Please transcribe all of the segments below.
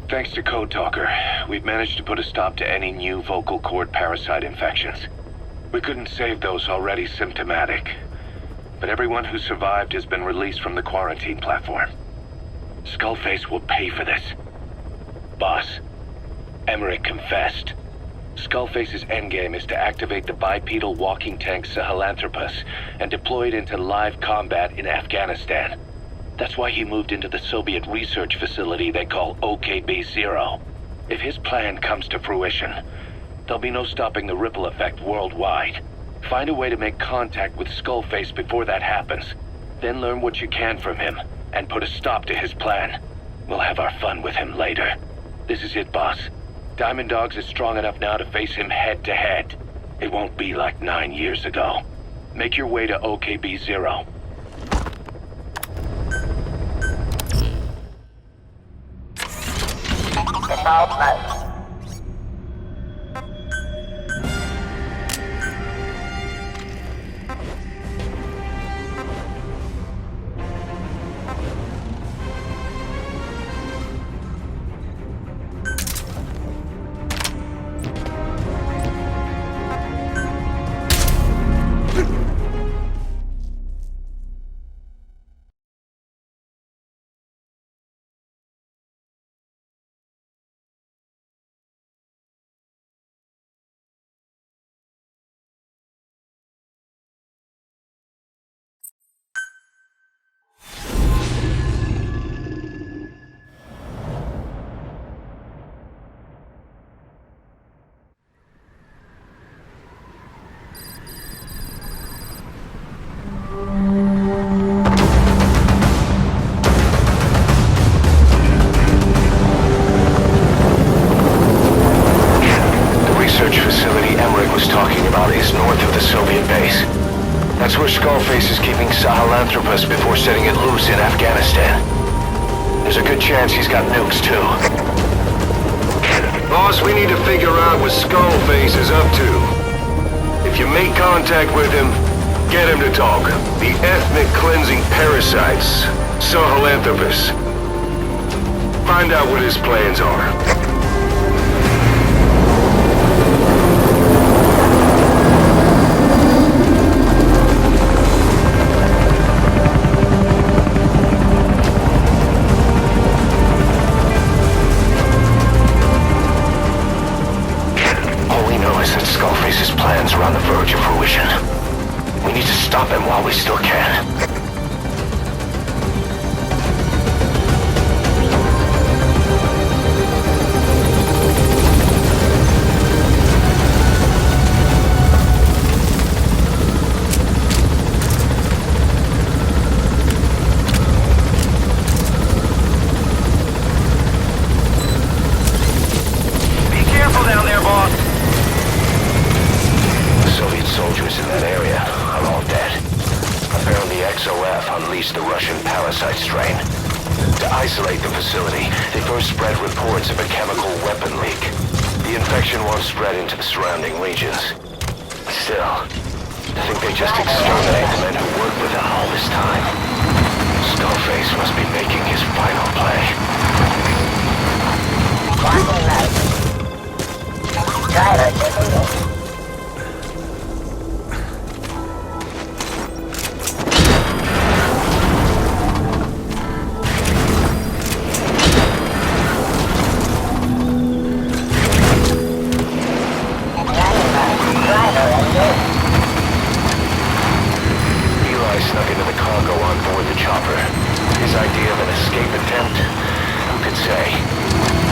Thanks to Code Talker, we've managed to put a stop to any new vocal cord parasite infections. We couldn't save those already symptomatic, but everyone who survived has been released from the quarantine platform. Skullface will pay for this. Boss, Emmerich confessed. Skullface's endgame is to activate the bipedal walking tank Sahelanthropus and deploy it into live combat in Afghanistan. That's why he moved into the Soviet research facility they call OKB-0. If his plan comes to fruition, there'll be no stopping the ripple effect worldwide. Find a way to make contact with Skullface before that happens. Then learn what you can from him, and put a stop to his plan. We'll have our fun with him later. This is it, boss. Diamond Dogs is strong enough now to face him head-to-head. It won't be like 9 years ago. Make your way to OKB-0. Involvement. That's where Skullface is keeping Sahelanthropus before setting it loose in Afghanistan. There's a good chance he's got nukes, too. Boss, we need to figure out what Skullface is up to. If you make contact with him, get him to talk. The ethnic cleansing parasites, Sahelanthropus. Find out what his plans are. Skullface's plans are on the verge of fruition. We need to stop him while we still can. Be careful down there, boss. Soldiers in that area are all dead. Apparently XOF unleashed the Russian parasite strain. To isolate the facility, they first spread reports of a chemical weapon leak. The infection won't spread into the surrounding regions. Still, I think they just exterminated the men who worked with them all this time. Skullface must be making his final play. Driver disengaged. Snuck into the cargo on board the chopper. His idea of an escape attempt? Who could say?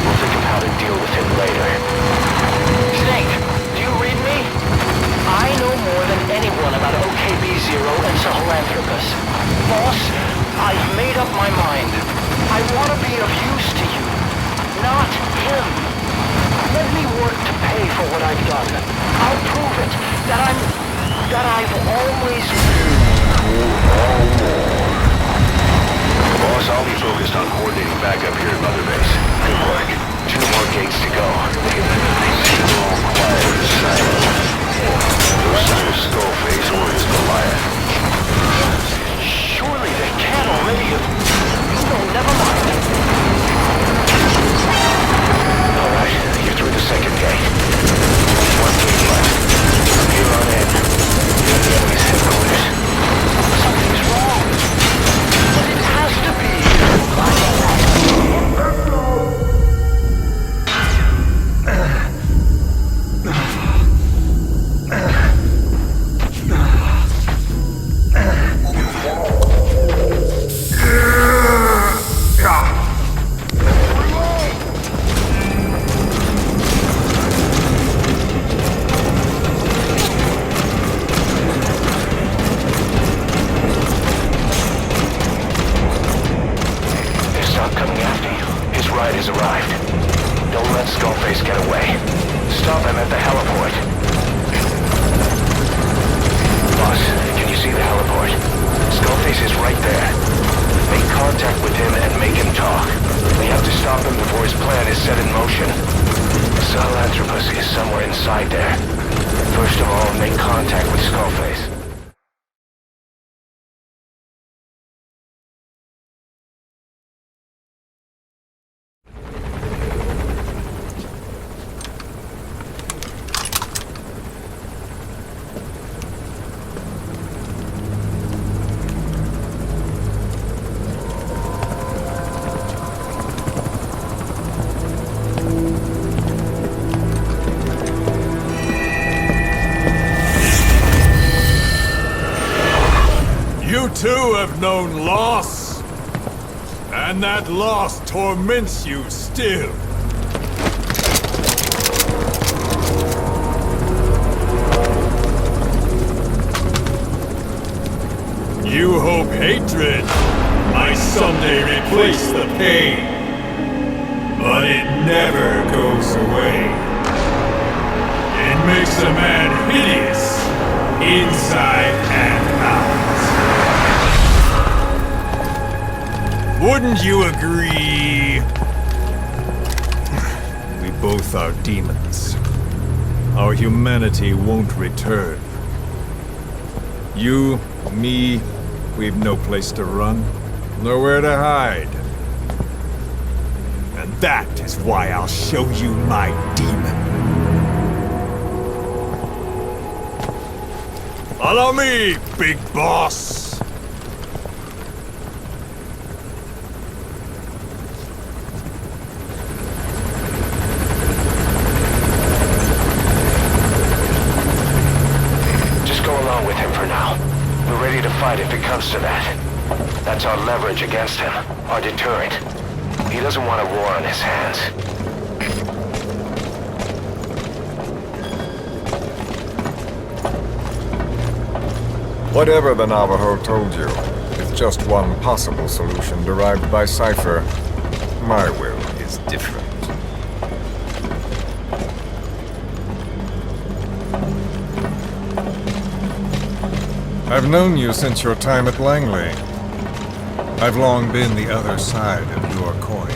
We'll think of how to deal with him later. Snake, do you read me? I know more than anyone about OKB-0 and Sahelanthropus. Boss, I've made up my mind. I want to be of use to you, not him. Let me work to pay for what I've done. I'll prove it, that I've always been. Boss, I'll be focused on coordinating back up here at Mother Base. Good work. 2 more gates to go. All quiet and silent. No sign of Skullface or his Goliath. Surely they can't already have... No, never mind. with him and make him talk. We have to stop him before his plan is set in motion. Sahelanthropus is somewhere inside there. First of all, make contact with Skullface. You too have known loss, and that loss torments you still. You hope hatred might someday replace the pain, but it never goes away. It makes a man hideous, inside and out. Wouldn't you agree? We both are demons. Our humanity won't return. You, me, we've no place to run, nowhere to hide. And that is why I'll show you my demon. Follow me, big boss! If it comes to that. That's our leverage against him, our deterrent. He doesn't want a war on his hands. Whatever the Navajo told you, is just one possible solution derived by Cypher. My will is different. I've known you since your time at Langley. I've long been the other side of your coin.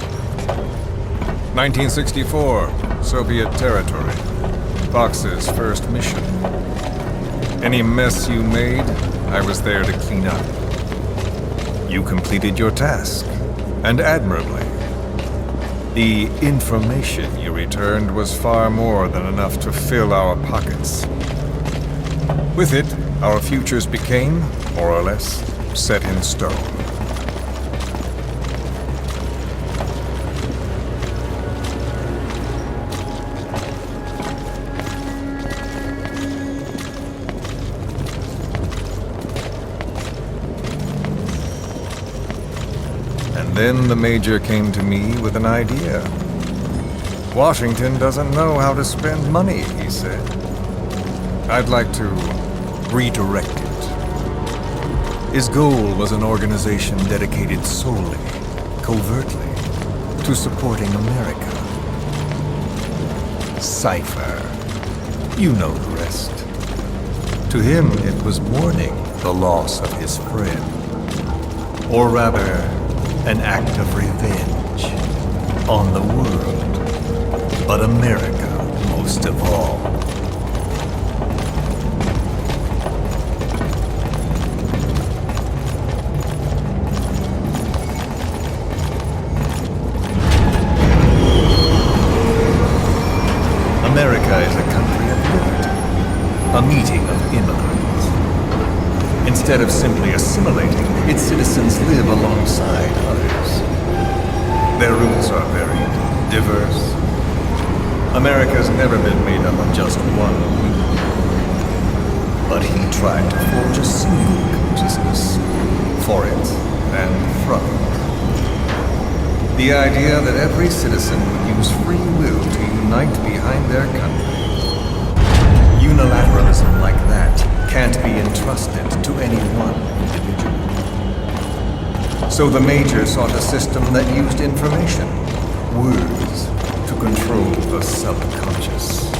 1964, Soviet territory. Fox's first mission. Any mess you made, I was there to clean up. You completed your task, and admirably. The information you returned was far more than enough to fill our pockets. With it, our futures became, more or less, set in stone. And then the Major came to me with an idea. Washington doesn't know how to spend money, he said. I'd like to redirect it. His goal was an organization dedicated solely, covertly, to supporting America. Cypher. You know the rest. To him, it was mourning the loss of his friend. Or rather, an act of revenge on the world, but America most of all. America is a country of liberty, a meeting of immigrants. Instead of simply assimilating, its citizens live alongside others. Their roots are varied, diverse. America's never been made up of just one group. But he tried to forge a single consciousness, for it and from it. The idea that every citizen would use free will to unite behind their country. Unilateralism like that can't be entrusted to any one individual. So the Major sought a system that used information, words, to control the subconscious.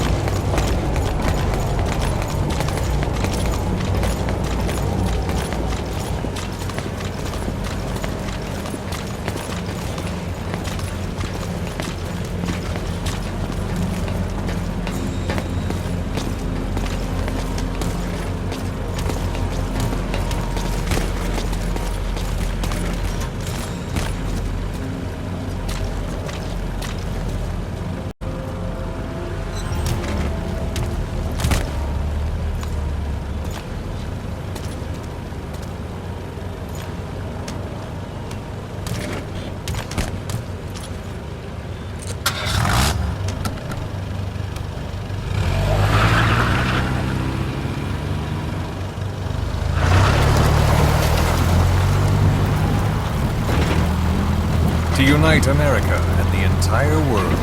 to unite America and the entire world.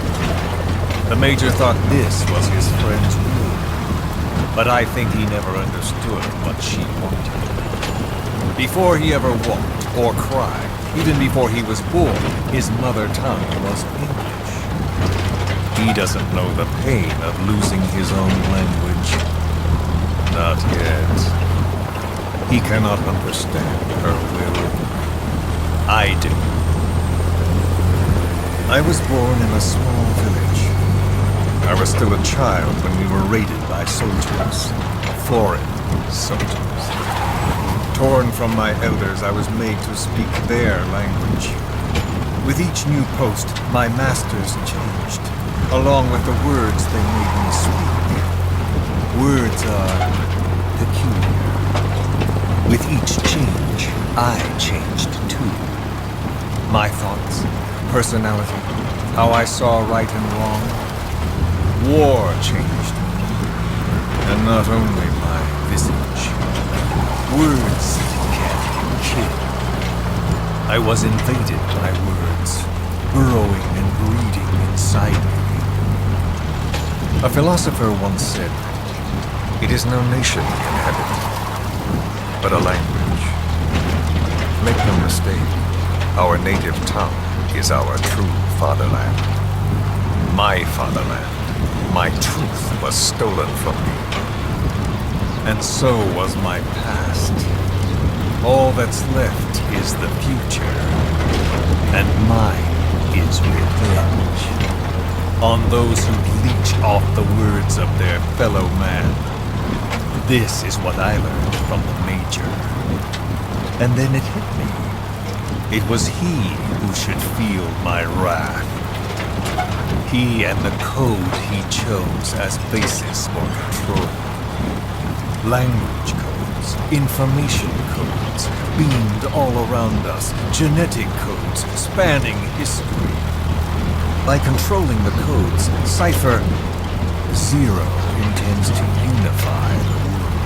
The Major thought this was his friend's will, but I think he never understood what she wanted. Before he ever walked or cried, even before he was born, his mother tongue was English. He doesn't know the pain of losing his own language. Not yet. He cannot understand her will. I do. I was born in a small village. I was still a child when we were raided by soldiers. Foreign soldiers. Torn from my elders, I was made to speak their language. With each new post, my masters changed, along with the words they made me speak. Words are peculiar. With each change, I changed too. My thoughts, personality, how I saw right and wrong. War changed me, and not only my visage. Words can kill. I was invaded by words, burrowing and breeding inside me. A philosopher once said, "It is no nation in heaven, but a language." Make no mistake, our native tongue is our true fatherland. My fatherland. My truth was stolen from me. And so was my past. All that's left is the future. And mine is revenge. On those who leech off the words of their fellow man. This is what I learned from the Major. And then it hit me. It was he who should feel my wrath. He and the code he chose as basis for control. Language codes, information codes, beamed all around us, genetic codes spanning history. By controlling the codes, Cypher Zero intends to unify the world.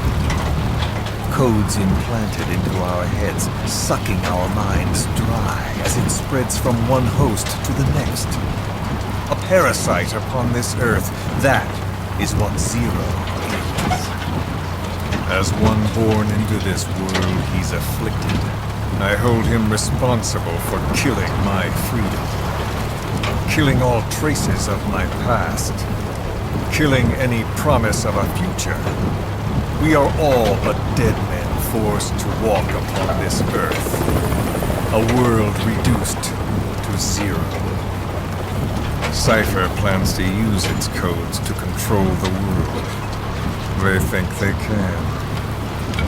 Codes implanted into our heads, sucking our minds dry as it spreads from one host to the next. A parasite upon this earth, that is what Zero is. As one born into this world, he's afflicted. I hold him responsible for killing my freedom. Killing all traces of my past. Killing any promise of a future. We are all but dead men forced to walk upon this earth. A world reduced to zero. Cypher plans to use its codes to control the world. They think they can.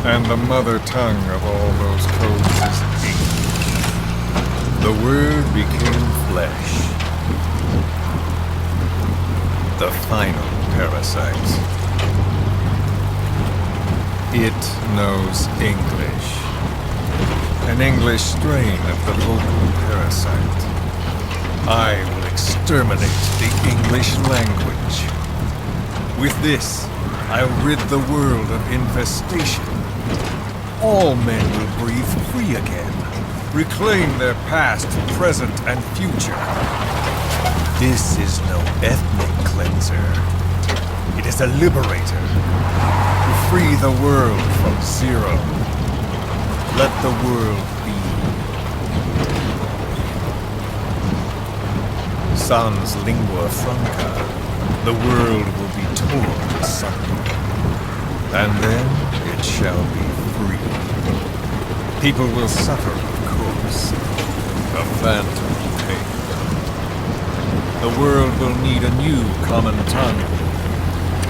And the mother tongue of all those codes is English. The word became flesh. The final parasite. It knows English. An English strain of the vocal parasite. I will exterminate the English language. With this, I'll rid the world of infestation. All men will breathe free again, reclaim their past, present, and future. This is no ethnic cleanser. It is a liberator. To free the world from Zero. Let the world be. Sans lingua franca, the world will be torn asunder. And then it shall be free. People will suffer, of course. A phantom pain. The world will need a new common tongue.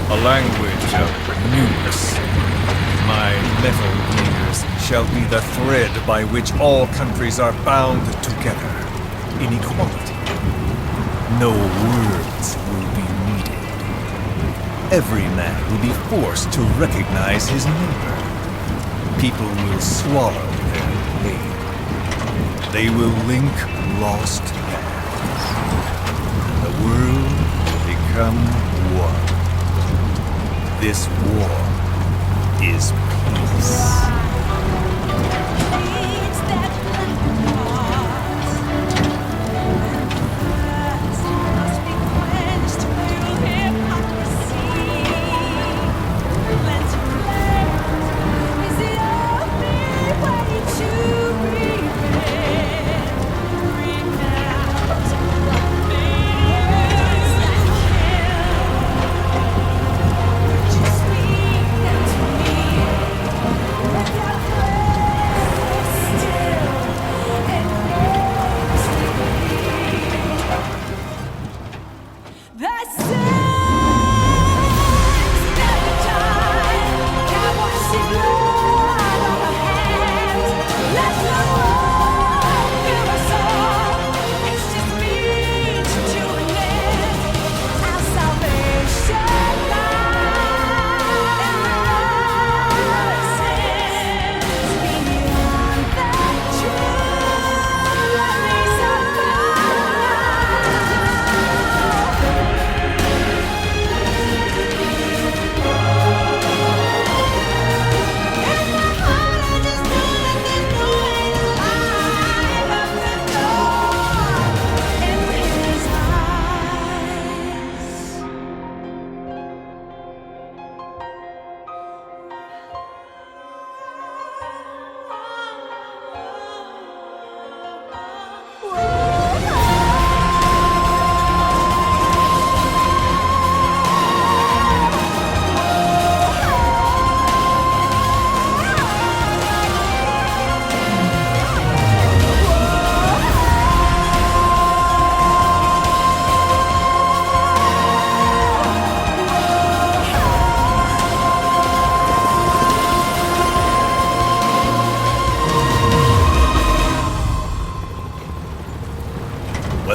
A language of newness. My metal gears shall be the thread by which all countries are bound together in equality. No words will be needed. Every man will be forced to recognize his neighbor. People will swallow their pain. They will link lost hands. And the world will become one. This war is peace.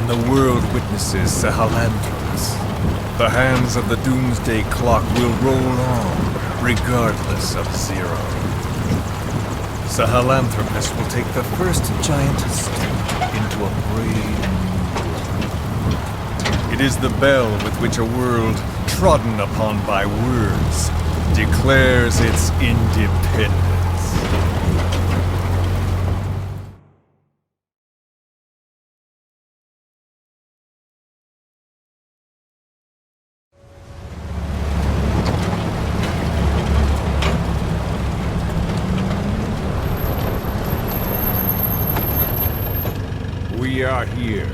and the world witnesses Sahelanthropus, the hands of the Doomsday Clock will roll on, regardless of Zero. Sahelanthropus will take the first giant step into a brave new world. It is the bell with which a world trodden upon by words declares its independence. We are here.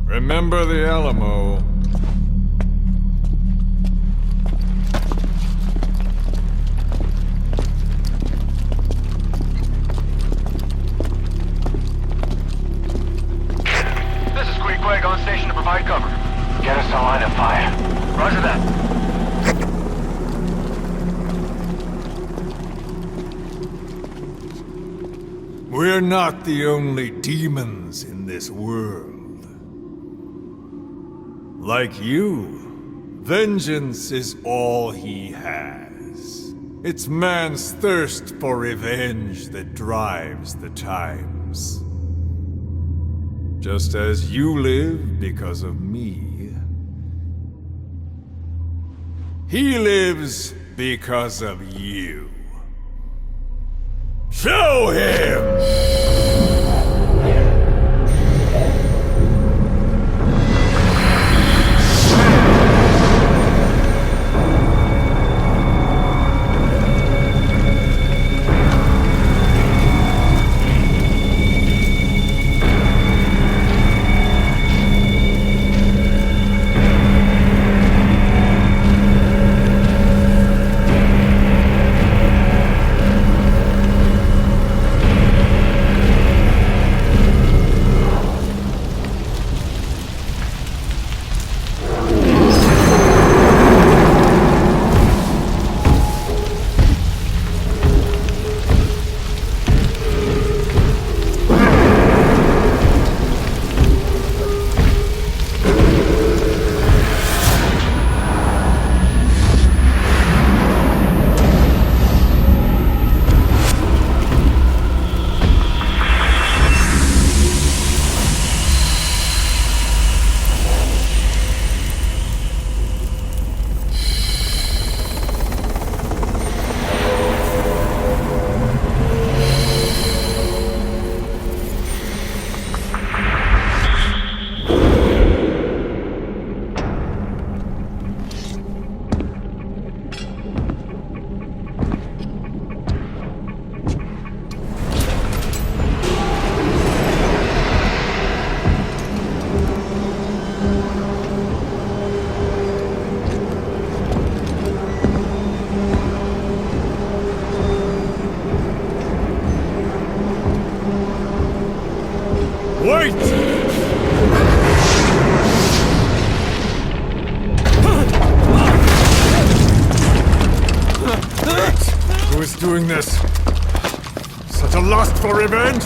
Remember the Alamo. This is Queequeg on station to provide cover. Get us a line of fire. Roger that. We're not the only demons in this world. Like you, vengeance is all he has. It's man's thirst for revenge that drives the times. Just as you live because of me, he lives because of you. Show him! Wait! Who is doing this? Such a lust for revenge?